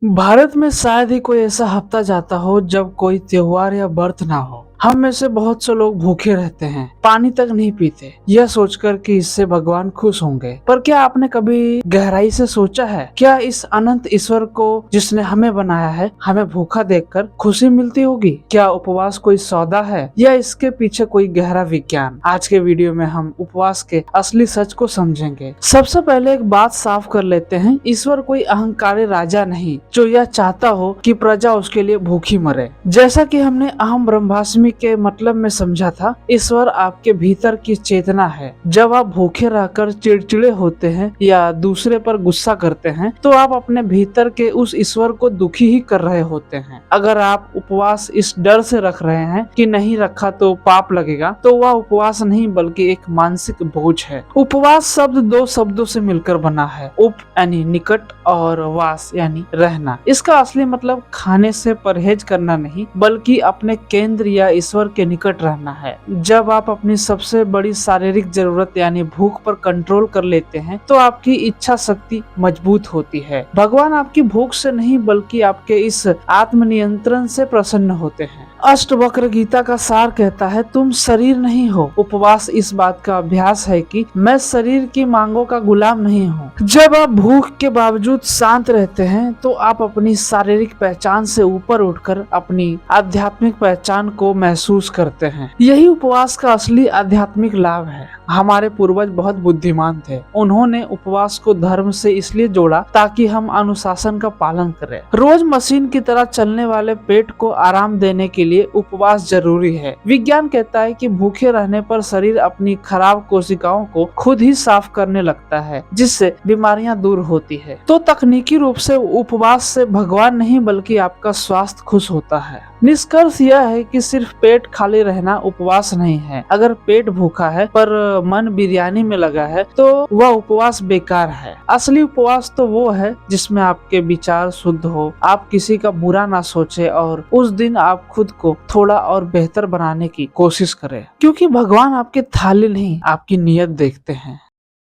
भारत में शायद ही कोई ऐसा हफ्ता जाता हो जब कोई त्योहार या व्रत ना हो। हम में से बहुत से लोग भूखे रहते हैं, पानी तक नहीं पीते, यह सोचकर कि इससे भगवान खुश होंगे। पर क्या आपने कभी गहराई से सोचा है, क्या इस अनंत ईश्वर को जिसने हमें बनाया है, हमें भूखा देखकर खुशी मिलती होगी? क्या उपवास कोई सौदा है या इसके पीछे कोई गहरा विज्ञान? आज के वीडियो में हम उपवास के असली सच को समझेंगे। सबसे पहले एक बात साफ कर लेते हैं, ईश्वर कोई अहंकारी राजा नहीं जो यह चाहता हो कि प्रजा उसके लिए भूखी मरे। जैसा कि हमने अहम ब्रह्मास्मि के मतलब में समझा था, ईश्वर आपके भीतर की चेतना है। जब आप भूखे रहकर चिड़चिड़े होते हैं या दूसरे पर गुस्सा करते हैं तो आप अपने भीतर के उस ईश्वर को दुखी ही कर रहे होते हैं। अगर आप उपवास इस डर से रख रहे हैं कि नहीं रखा तो पाप लगेगा, तो वह उपवास नहीं बल्कि एक मानसिक बोझ है। उपवास शब्द दो शब्दों से मिलकर बना है, उप यानी निकट और वास यानी रहना। इसका असली मतलब खाने से परहेज करना नहीं बल्कि अपने केंद्र या ईश्वर के निकट रहना है। जब आप अपनी सबसे बड़ी शारीरिक जरूरत यानी भूख पर कंट्रोल कर लेते हैं तो आपकी इच्छा शक्ति मजबूत होती है। भगवान आपकी भूख से नहीं बल्कि आपके इस आत्मनियंत्रण से प्रसन्न होते हैं। अष्टवक्र गीता का सार कहता है, तुम शरीर नहीं हो। उपवास इस बात का अभ्यास है कि मैं शरीर की मांगों का गुलाम नहीं हूँ। जब आप भूख के बावजूद शांत रहते हैं तो आप अपनी शारीरिक पहचान से ऊपर उठकर अपनी आध्यात्मिक पहचान को महसूस करते हैं। यही उपवास का असली आध्यात्मिक लाभ है। हमारे पूर्वज बहुत बुद्धिमान थे। उन्होंने उपवास को धर्म से इसलिए जोड़ा ताकि हम अनुशासन का पालन करें। रोज मशीन की तरह चलने वाले पेट को आराम देने के लिए उपवास जरूरी है। विज्ञान कहता है कि भूखे रहने पर शरीर अपनी खराब कोशिकाओं को खुद ही साफ करने लगता है, जिससे बीमारियां दूर होती है। तो तकनीकी रूप से उपवास से भगवान नहीं बल्कि आपका स्वास्थ्य खुश होता है। निष्कर्ष यह है कि सिर्फ पेट खाली रहना उपवास नहीं है। अगर पेट भूखा है पर मन बिरयानी में लगा है तो वह उपवास बेकार है। असली उपवास तो वो है जिसमें आपके विचार शुद्ध हो, आप किसी का बुरा ना सोचे और उस दिन आप खुद को थोड़ा और बेहतर बनाने की कोशिश करें, क्योंकि भगवान आपकी थाली नहीं आपकी नीयत देखते हैं।